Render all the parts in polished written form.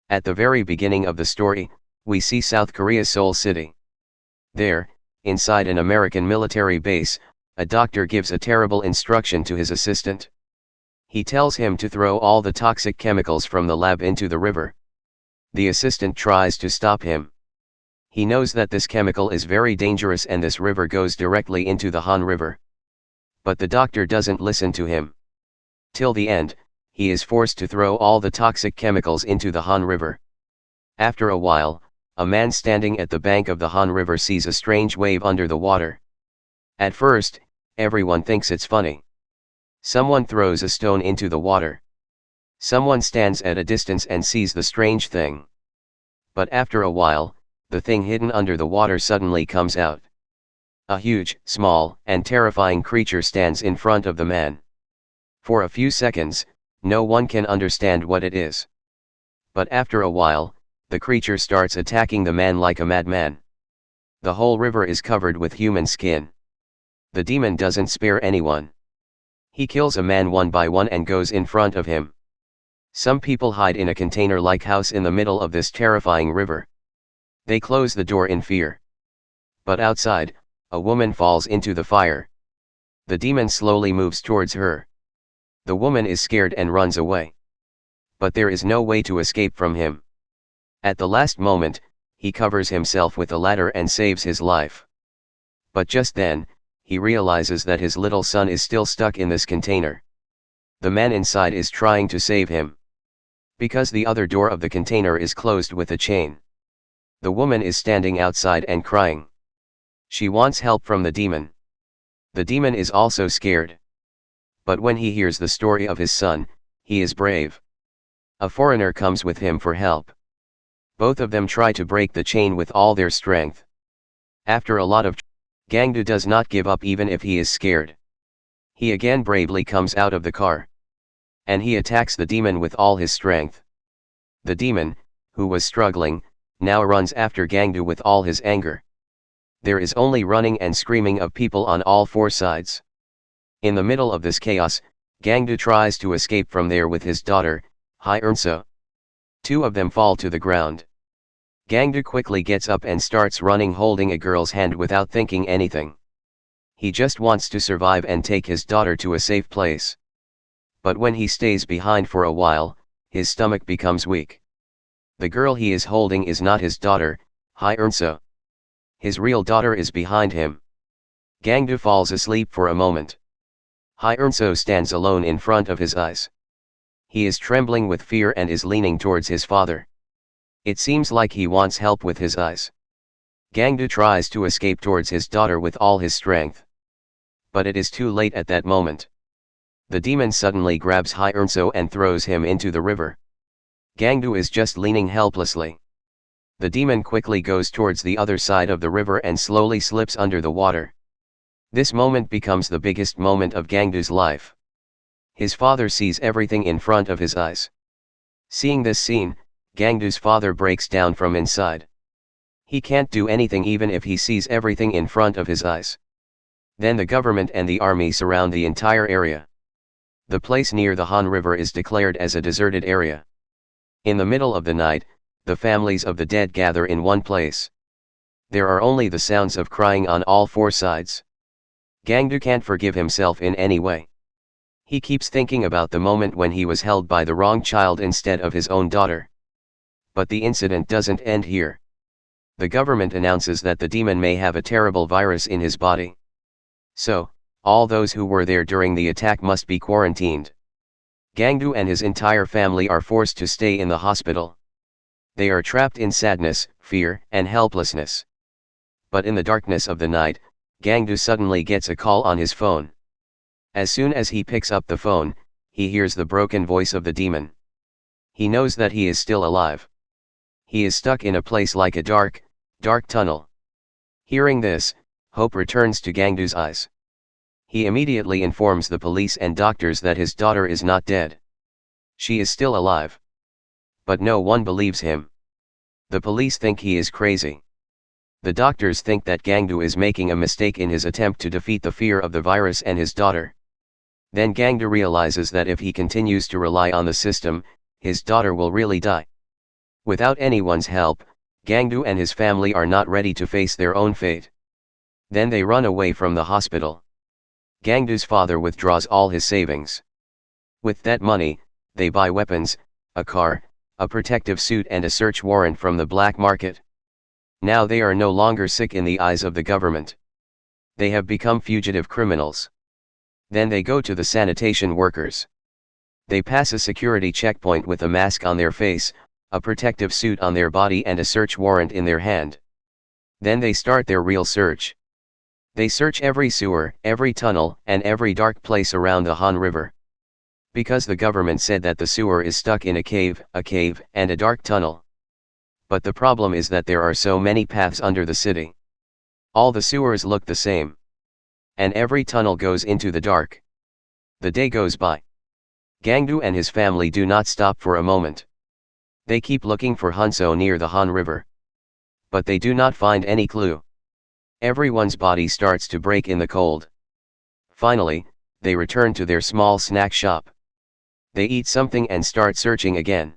At the very beginning of the story, we see South Korea's Seoul City. There, inside an American military base, a doctor gives a terrible instruction to his assistant. He tells him to throw all the toxic chemicals from the lab into the river. The assistant tries to stop him. He knows that this chemical is very dangerous and this river goes directly into the Han River. But the doctor doesn't listen to him. Till the end, he is forced to throw all the toxic chemicals into the Han River. After a while, a man standing at the bank of the Han River sees a strange wave under the water. At first, everyone thinks it's funny. Someone throws a stone into the water. Someone stands at a distance and sees the strange thing. But after a while, the thing hidden under the water suddenly comes out. A huge, small, and terrifying creature stands in front of the man. For a few seconds, no one can understand what it is. But after a while, the creature starts attacking the man like a madman. The whole river is covered with human skin. The demon doesn't spare anyone. He kills a man one by one and goes in front of him. Some people hide in a container-like house in the middle of this terrifying river. They close the door in fear. But outside, a woman falls into the fire. The demon slowly moves towards her. The woman is scared and runs away. But there is no way to escape from him. At the last moment, he covers himself with a ladder and saves his life. But just then, he realizes that his little son is still stuck in this container. The man inside is trying to save him. Because the other door of the container is closed with a chain. The woman is standing outside and crying. She wants help from the demon. The demon is also scared. But when he hears the story of his son, he is brave. A foreigner comes with him for help. Both of them try to break the chain with all their strength. After a lot of Gangdu does not give up even if he is scared. He again bravely comes out of the car. And he attacks the demon with all his strength. The demon, who was struggling, now runs after Gangdu with all his anger. There is only running and screaming of people on all four sides. In the middle of this chaos, Gangdu tries to escape from there with his daughter, Hai Eunso. Two of them fall to the ground. Gangdu quickly gets up and starts running holding a girl's hand without thinking anything. He just wants to survive and take his daughter to a safe place. But when he stays behind for a while, his stomach becomes weak. The girl he is holding is not his daughter, Hai Eunso. His real daughter is behind him. Gangdu falls asleep for a moment. Hai Eunso stands alone in front of his eyes. He is trembling with fear and is leaning towards his father. It seems like he wants help with his eyes. Gangdu tries to escape towards his daughter with all his strength. But it is too late at that moment. The demon suddenly grabs Hai Eunso and throws him into the river. Gangdu is just leaning helplessly. The demon quickly goes towards the other side of the river and slowly slips under the water. This moment becomes the biggest moment of Gangdu's life. His father sees everything in front of his eyes. Seeing this scene, Gangdu's father breaks down from inside. He can't do anything even if he sees everything in front of his eyes. Then the government and the army surround the entire area. The place near the Han River is declared as a deserted area. In the middle of the night, the families of the dead gather in one place. There are only the sounds of crying on all four sides. Gangdu can't forgive himself in any way. He keeps thinking about the moment when he was held by the wrong child instead of his own daughter. But the incident doesn't end here. The government announces that the demon may have a terrible virus in his body. So, all those who were there during the attack must be quarantined. Gangdu and his entire family are forced to stay in the hospital. They are trapped in sadness, fear, and helplessness. But in the darkness of the night, Gangdu suddenly gets a call on his phone. As soon as he picks up the phone, he hears the broken voice of the demon. He knows that he is still alive. He is stuck in a place like a dark tunnel. Hearing this, hope returns to Gangdu's eyes. He immediately informs the police and doctors that his daughter is not dead. She is still alive. But no one believes him. The police think he is crazy. The doctors think that Gangdu is making a mistake in his attempt to defeat the fear of the virus and his daughter. Then Gangdu realizes that if he continues to rely on the system, his daughter will really die. Without anyone's help, Gangdu and his family are not ready to face their own fate. Then they run away from the hospital. Gangdu's father withdraws all his savings. With that money, they buy weapons, a car, a protective suit and a search warrant from the black market. Now they are no longer sick in the eyes of the government. They have become fugitive criminals. Then they go to the sanitation workers. They pass a security checkpoint with a mask on their face, a protective suit on their body and a search warrant in their hand. Then they start their real search. They search every sewer, every tunnel, and every dark place around the Han River. Because the government said that the sewer is stuck in a cave, and a dark tunnel. But the problem is that there are so many paths under the city. All the sewers look the same. And every tunnel goes into the dark. The day goes by. Gangdu and his family do not stop for a moment. They keep looking for Hunso near the Han River. But they do not find any clue. Everyone's body starts to break in the cold. Finally, they return to their small snack shop. They eat something and start searching again.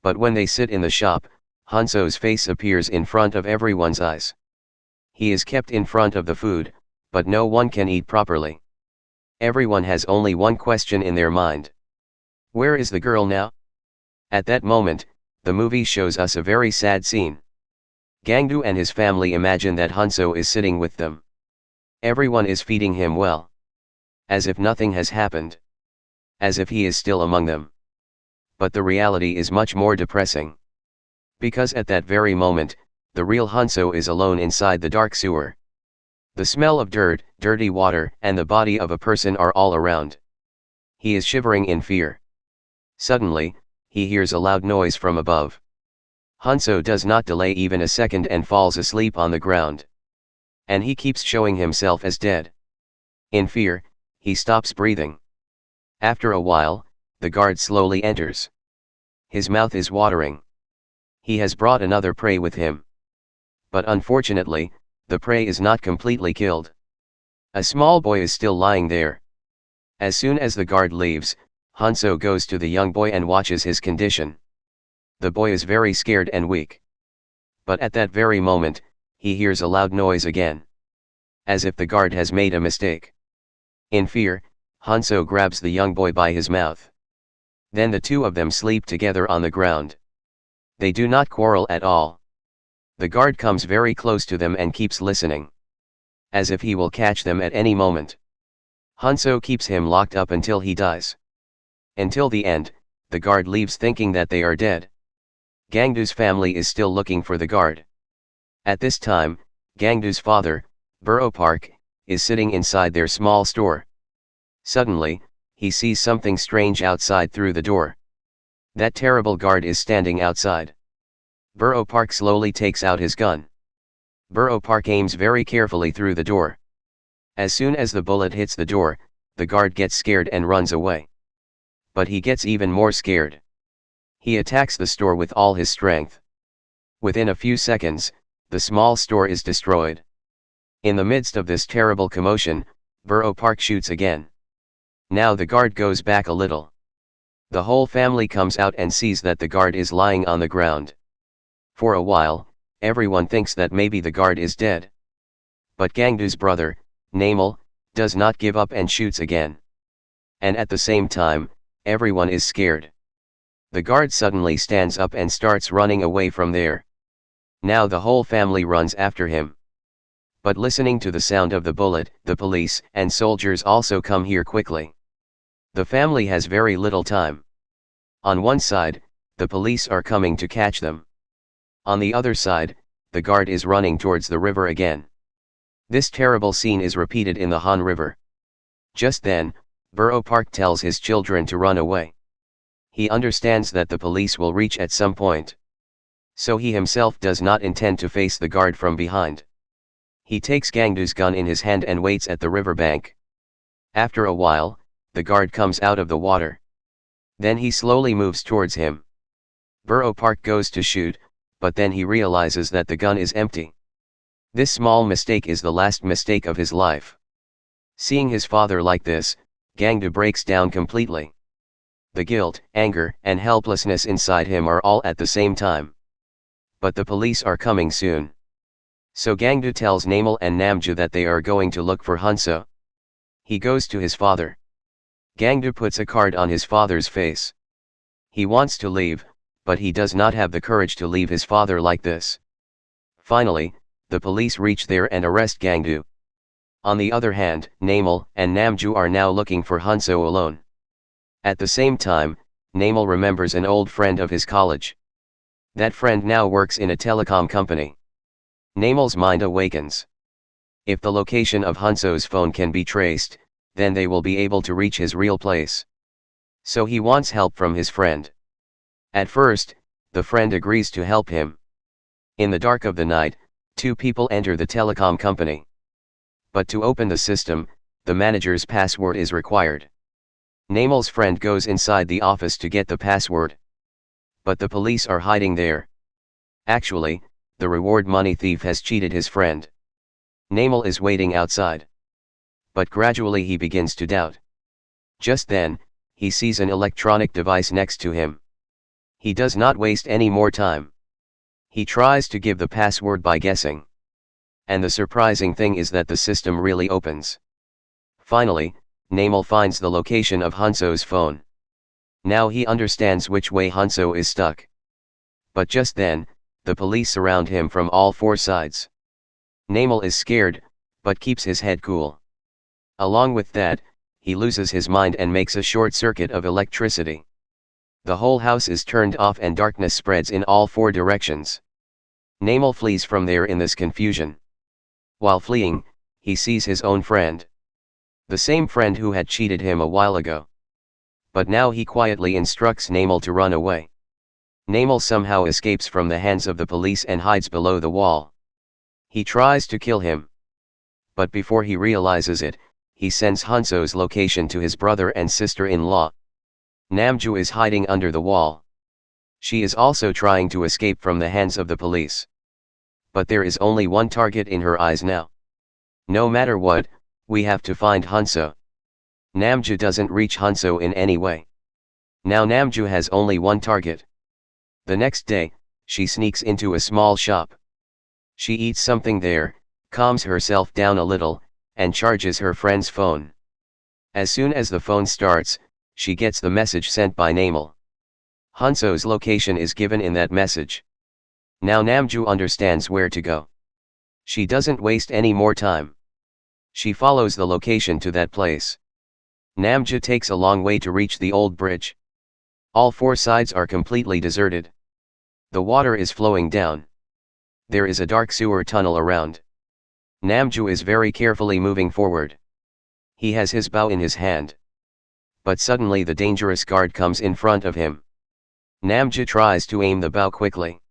But when they sit in the shop, Hunso's face appears in front of everyone's eyes. He is kept in front of the food, but no one can eat properly. Everyone has only one question in their mind. Where is the girl now? At that moment, the movie shows us a very sad scene. Gangdu and his family imagine that Hunso is sitting with them. Everyone is feeding him well. As if nothing has happened. As if he is still among them. But the reality is much more depressing. Because at that very moment, the real Hunso is alone inside the dark sewer. The smell of dirt, dirty water, and the body of a person are all around. He is shivering in fear. Suddenly, he hears a loud noise from above. Hunso does not delay even a second and falls asleep on the ground. And he keeps showing himself as dead. In fear, he stops breathing. After a while, the guard slowly enters. His mouth is watering. He has brought another prey with him. But unfortunately, the prey is not completely killed. A small boy is still lying there. As soon as the guard leaves, Hunso goes to the young boy and watches his condition. The boy is very scared and weak. But at that very moment, he hears a loud noise again. As if the guard has made a mistake. In fear, Hunso grabs the young boy by his mouth. Then the two of them sleep together on the ground. They do not quarrel at all. The guard comes very close to them and keeps listening. As if he will catch them at any moment. Hunso keeps him locked up until he dies. Until the end, the guard leaves thinking that they are dead. Gangdu's family is still looking for the guard. At this time, Gangdu's father, Burrow Park, is sitting inside their small store. Suddenly, he sees something strange outside through the door. That terrible guard is standing outside. Burrow Park slowly takes out his gun. Burrow Park aims very carefully through the door. As soon as the bullet hits the door, the guard gets scared and runs away. But he gets even more scared. He attacks the store with all his strength. Within a few seconds, the small store is destroyed. In the midst of this terrible commotion, Burrow Park shoots again. Now the guard goes back a little. The whole family comes out and sees that the guard is lying on the ground. For a while, everyone thinks that maybe the guard is dead. But Gangdu's brother, Namal, does not give up and shoots again. And at the same time, everyone is scared. The guard suddenly stands up and starts running away from there. Now the whole family runs after him. But listening to the sound of the bullet, the police and soldiers also come here quickly. The family has very little time. On one side, the police are coming to catch them. On the other side, the guard is running towards the river again. This terrible scene is repeated in the Han River. Just then, Burrow Park tells his children to run away. He understands that the police will reach at some point. So he himself does not intend to face the guard from behind. He takes Gangdu's gun in his hand and waits at the riverbank. After a while, the guard comes out of the water. Then he slowly moves towards him. Burrow Park goes to shoot, but then he realizes that the gun is empty. This small mistake is the last mistake of his life. Seeing his father like this, Gangdu breaks down completely. The guilt, anger, and helplessness inside him are all at the same time. But the police are coming soon. So Gangdu tells Namal and Namju that they are going to look for Hunso. He goes to his father. Gangdu puts a card on his father's face. He wants to leave, but he does not have the courage to leave his father like this. Finally, the police reach there and arrest Gangdu. On the other hand, Namal and Namju are now looking for Hunso alone. At the same time, Namal remembers an old friend of his college. That friend now works in a telecom company. Namal's mind awakens. If the location of Hunso's phone can be traced, then they will be able to reach his real place. So he wants help from his friend. At first, the friend agrees to help him. In the dark of the night, two people enter the telecom company. But to open the system, the manager's password is required. Namal's friend goes inside the office to get the password. But the police are hiding there. Actually, the reward money thief has cheated his friend. Namal is waiting outside. But gradually he begins to doubt. Just then, he sees an electronic device next to him. He does not waste any more time. He tries to give the password by guessing. And the surprising thing is that the system really opens. Finally, Namal finds the location of Hunso's phone. Now he understands which way Hunso is stuck. But just then, the police surround him from all four sides. Namal is scared, but keeps his head cool. Along with that, he loses his mind and makes a short circuit of electricity. The whole house is turned off and darkness spreads in all four directions. Namal flees from there in this confusion. While fleeing, he sees his own friend. The same friend who had cheated him a while ago. But now he quietly instructs Namal to run away. Namal somehow escapes from the hands of the police and hides below the wall. He tries to kill him. But before he realizes it, he sends Hunso's location to his brother and sister-in-law. Namju is hiding under the wall. She is also trying to escape from the hands of the police. But there is only one target in her eyes now. No matter what, we have to find Hunso. Namju doesn't reach Hunso in any way. Now Namju has only one target. The next day, she sneaks into a small shop. She eats something there, calms herself down a little, and charges her friend's phone. As soon as the phone starts, she gets the message sent by Namal. Hunso's location is given in that message. Now Namju understands where to go. She doesn't waste any more time. She follows the location to that place. Namju takes a long way to reach the old bridge. All four sides are completely deserted. The water is flowing down. There is a dark sewer tunnel around. Namju is very carefully moving forward. He has his bow in his hand. But suddenly the dangerous guard comes in front of him. Namju tries to aim the bow quickly.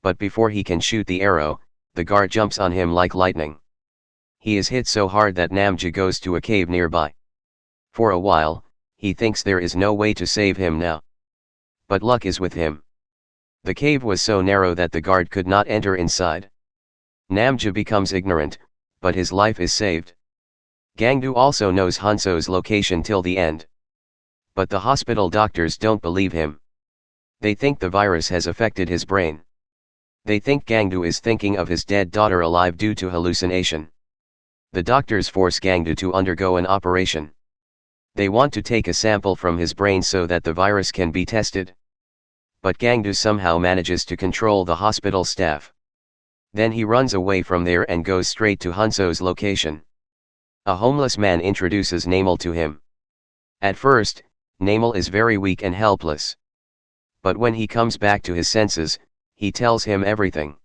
But before he can shoot the arrow, the guard jumps on him like lightning. He is hit so hard that Namju goes to a cave nearby. For a while, he thinks there is no way to save him now. But luck is with him. The cave was so narrow that the guard could not enter inside. Namju becomes ignorant, but his life is saved. Gangdu also knows Hunso's location till the end. But the hospital doctors don't believe him. They think the virus has affected his brain. They think Gangdu is thinking of his dead daughter alive due to hallucination. The doctors force Gangdu to undergo an operation. They want to take a sample from his brain so that the virus can be tested. But Gangdu somehow manages to control the hospital staff. Then he runs away from there and goes straight to Hunso's location. A homeless man introduces Namal to him. At first, Namal is very weak and helpless. But when he comes back to his senses, he tells him everything.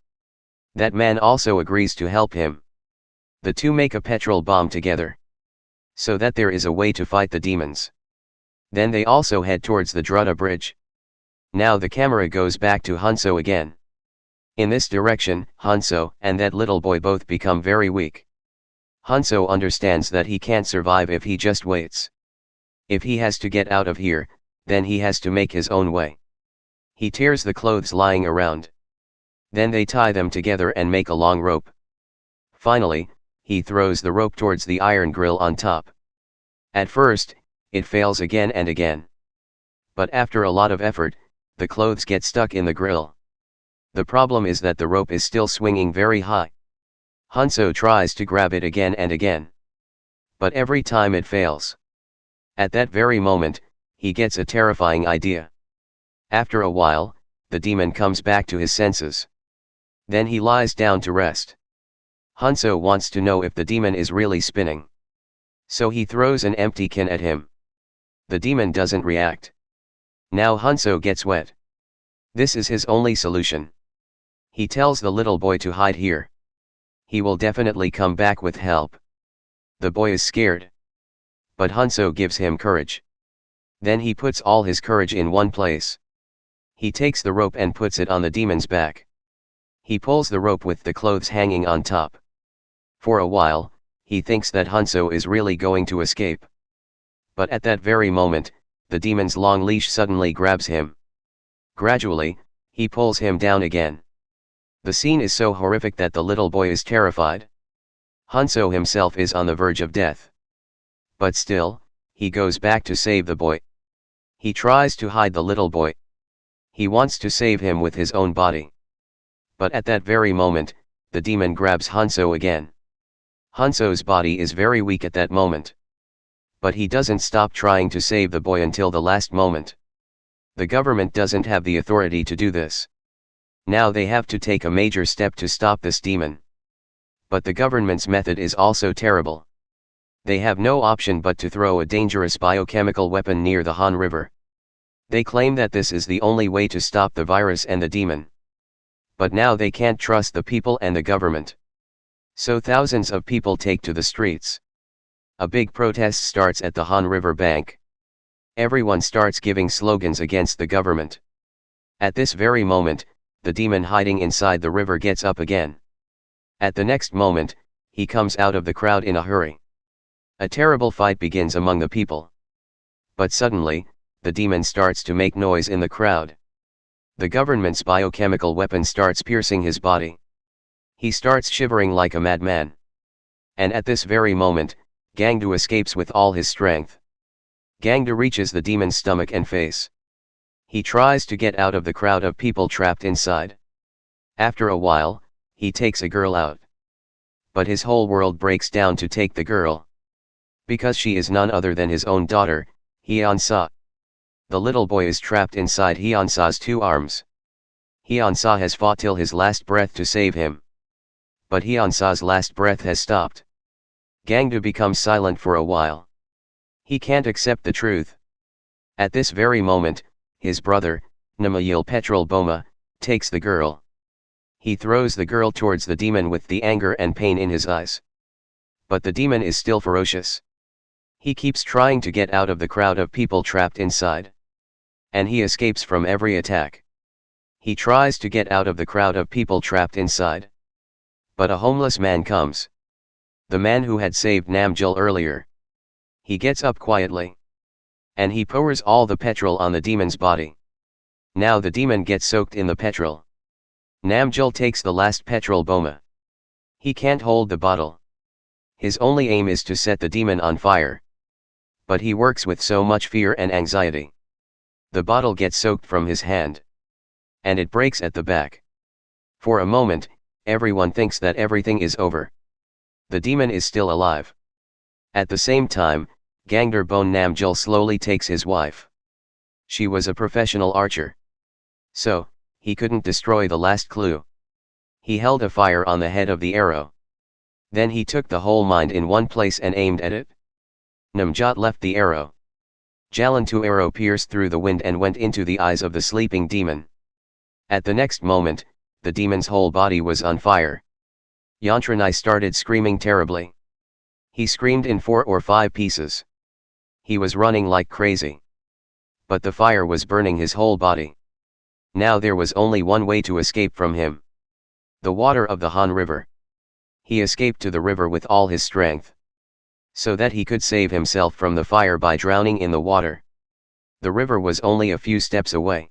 That man also agrees to help him. The two make a petrol bomb together. So that there is a way to fight the demons. Then they also head towards the Druta bridge. Now the camera goes back to Hunso again. In this direction, Hunso and that little boy both become very weak. Hunso understands that he can't survive if he just waits. If he has to get out of here, then he has to make his own way. He tears the clothes lying around. Then they tie them together and make a long rope. Finally, he throws the rope towards the iron grill on top. At first, it fails again and again. But after a lot of effort, the clothes get stuck in the grill. The problem is that the rope is still swinging very high. Hanso tries to grab it again and again. But every time it fails. At that very moment, he gets a terrifying idea. After a while, the demon comes back to his senses. Then he lies down to rest. Hanso wants to know if the demon is really spinning. So he throws an empty can at him. The demon doesn't react. Now Hanso gets wet. This is his only solution. He tells the little boy to hide here. He will definitely come back with help. The boy is scared. But Hanso gives him courage. Then he puts all his courage in one place. He takes the rope and puts it on the demon's back. He pulls the rope with the clothes hanging on top. For a while, he thinks that Hanso is really going to escape. But at that very moment, the demon's long leash suddenly grabs him. Gradually, he pulls him down again. The scene is so horrific that the little boy is terrified. Hanso himself is on the verge of death. But still, he goes back to save the boy. He tries to hide the little boy. He wants to save him with his own body. But at that very moment, the demon grabs Hanso again. Hanso's body is very weak at that moment. But he doesn't stop trying to save the boy until the last moment. The government doesn't have the authority to do this. Now they have to take a major step to stop this demon. But the government's method is also terrible. They have no option but to throw a dangerous biochemical weapon near the Han River. They claim that this is the only way to stop the virus and the demon. But now they can't trust the people and the government. So thousands of people take to the streets. A big protest starts at the Han River bank. Everyone starts giving slogans against the government. At this very moment, the demon hiding inside the river gets up again. At the next moment, he comes out of the crowd in a hurry. A terrible fight begins among the people. But suddenly, the demon starts to make noise in the crowd. The government's biochemical weapon starts piercing his body. He starts shivering like a madman. And at this very moment, Gangdu escapes with all his strength. Gangdu reaches the demon's stomach and face. He tries to get out of the crowd of people trapped inside. After a while, he takes a girl out. But his whole world breaks down to take the girl. Because she is none other than his own daughter, Hyeonsa. The little boy is trapped inside Hyeonsa's two arms. Hyeonsa has fought till his last breath to save him. But Hyeonsa's last breath has stopped. Gangdu becomes silent for a while. He can't accept the truth. At this very moment, his brother, Namayil Petrol Boma, takes the girl. He throws the girl towards the demon with the anger and pain in his eyes. But the demon is still ferocious. He keeps trying to get out of the crowd of people trapped inside. And he escapes from every attack. He tries to get out of the crowd of people trapped inside. But a homeless man comes. The man who had saved Namjul earlier. He gets up quietly. And he pours all the petrol on the demon's body. Now the demon gets soaked in the petrol. Namjul takes the last petrol Boma. He can't hold the bottle. His only aim is to set the demon on fire. But he works with so much fear and anxiety. The bottle gets soaked from his hand. And it breaks at the back. For a moment, everyone thinks that everything is over. The demon is still alive. At the same time, Gangder Bon Namjul slowly takes his wife. She was a professional archer. So, he couldn't destroy the last clue. He held a fire on the head of the arrow. Then he took the whole mind in one place and aimed at it. Namjot left the arrow. Jalantu arrow pierced through the wind and went into the eyes of the sleeping demon. At the next moment, the demon's whole body was on fire. Yantranai started screaming terribly. He screamed in 4 or 5 pieces. He was running like crazy. But the fire was burning his whole body. Now there was only one way to escape from him. The water of the Han River. He escaped to the river with all his strength. So that he could save himself from the fire by drowning in the water. The river was only a few steps away.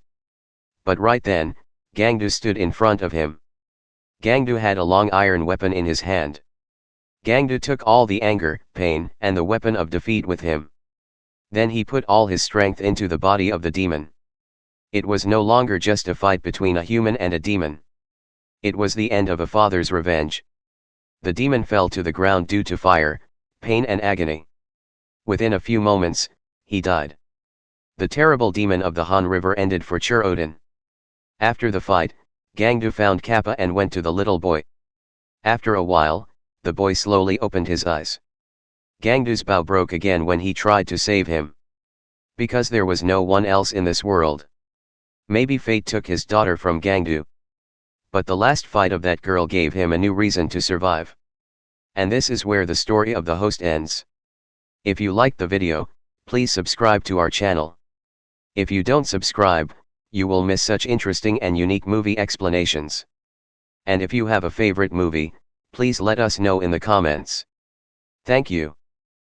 But right then, Gangdu stood in front of him. Gangdu had a long iron weapon in his hand. Gangdu took all the anger, pain, and the weapon of defeat with him. Then he put all his strength into the body of the demon. It was no longer just a fight between a human and a demon. It was the end of a father's revenge. The demon fell to the ground due to fire, pain and agony. Within a few moments, he died. The terrible demon of the Han River ended for Odin. After the fight, Gangdu found Kappa and went to the little boy. After a while, the boy slowly opened his eyes. Gangdu's bow broke again when he tried to save him. Because there was no one else in this world. Maybe fate took his daughter from Gangdu. But the last fight of that girl gave him a new reason to survive. And this is where the story of the host ends. If you liked the video, please subscribe to our channel. If you don't subscribe, you will miss such interesting and unique movie explanations. And if you have a favorite movie, please let us know in the comments. Thank you.